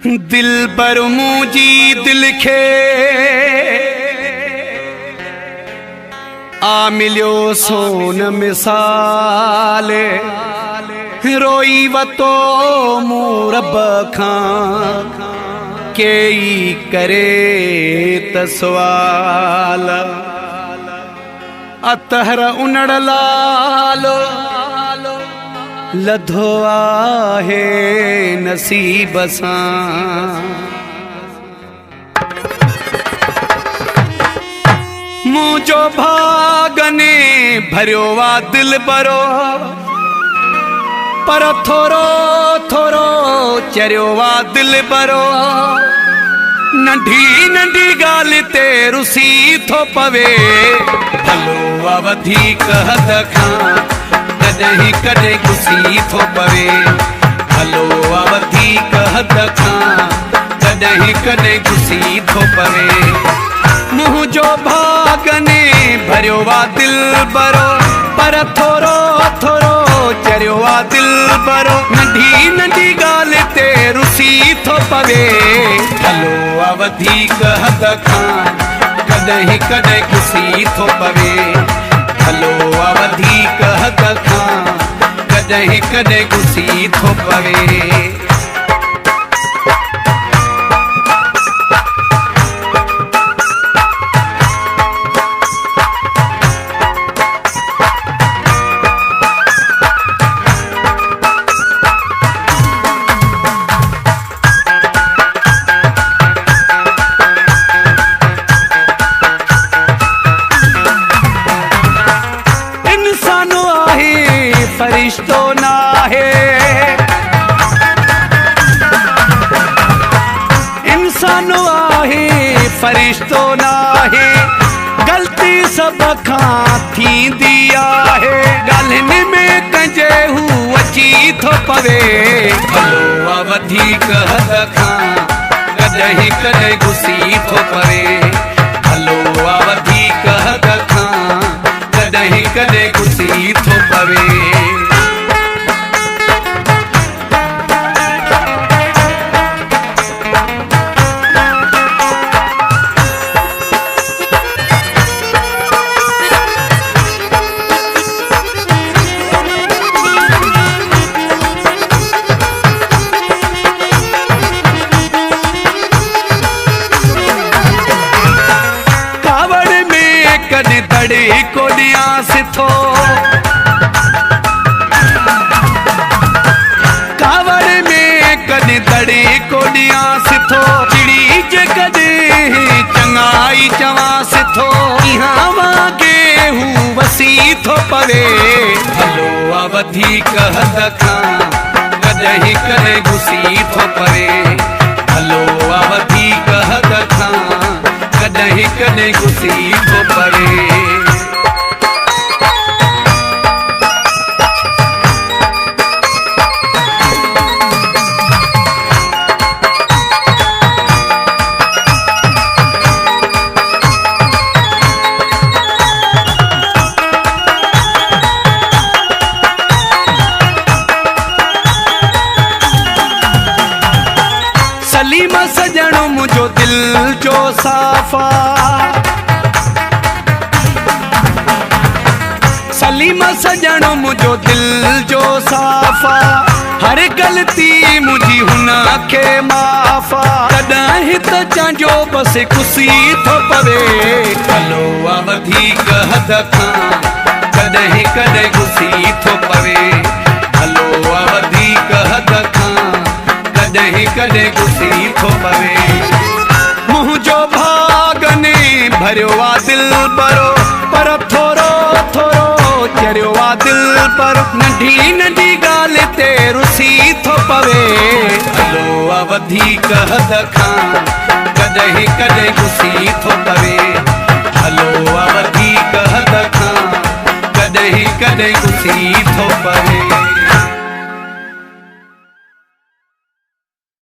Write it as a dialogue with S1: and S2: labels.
S1: दिल पर मुझी दिल खे आ मिलियो सोन मिसाल रोई वतो मूं रब खां केई करे त सवाल अतहर उनड़ लाल लधो आहे नसीब सां मुझो भागने भरियो वा दिल बरो पर थोरो थोरो चरियो वा दिल बरो नंढी नंढी गाल ते रुसी थो पवे भलो वा वधीक हद खां कदहीं कदे गुसी थो पवे भलो वा वधीक हद खां कदहीं कदे गुसी थो पवे मुझो भागने भरियो वा दिल बरो पर थोरो थोरो चरियो वा दिल बरो नंढी नंढी गाल ते रुसी थो पवे भलो वा वधीक हद खां कदहीं कदे गुसी थो पवे भलो वा वधीक हद खां कदहीं कदे गुसी थो पवे फरिश्तो ना है इंसान आहे फरिश्तो ना है गलती सब खां थींदी आहे ॻाल्हियुनि में कंहिंजे हू अची थो पवे भलो वा वधीक हद खां कॾहिं कॾहिं गुसी थो पवे भलो वा वधीक हद खां कॾहिं कॾहिं गुसी थो पवे दड़ी कोडिया सिथो कावड़ में कदी दड़ी कोडिया सिथो चिड़ी जे कदी चंगाई चवा सिथो इहाँ वागे हू वसी थो पवे भलो वा वधीक हद खां कदहीं कदे गुसी थो पवे भलो वा वधीक हद खां कदहीं कदे गुसी थो पवे सलीमा सजणो मुझो दिल जो साफा सलीमा सजणो मुझो दिल जो साफा हर गलती मुझी हुन खे माफ़ा कॾहिं त चांजो बस खुशी थो पवे भलो वा वधीक हद खां कॾहिं कॾहिं गुसी थो पवे भलो वा वधीक हद खां कॾहिं कॾहिं गुसी थो पवे मुझो भागने भरियो वा दिल बरो पर थोरो थोरो चरियो वा दिल पर नंढी नंढी गाल ते रुसी थो पवे भलो वा वधीक हद खां कॾहिं कॾहिं गुसी थो पवे भलो वा वधीक हद खां कॾहिं कॾहिं गुसी थो पवे।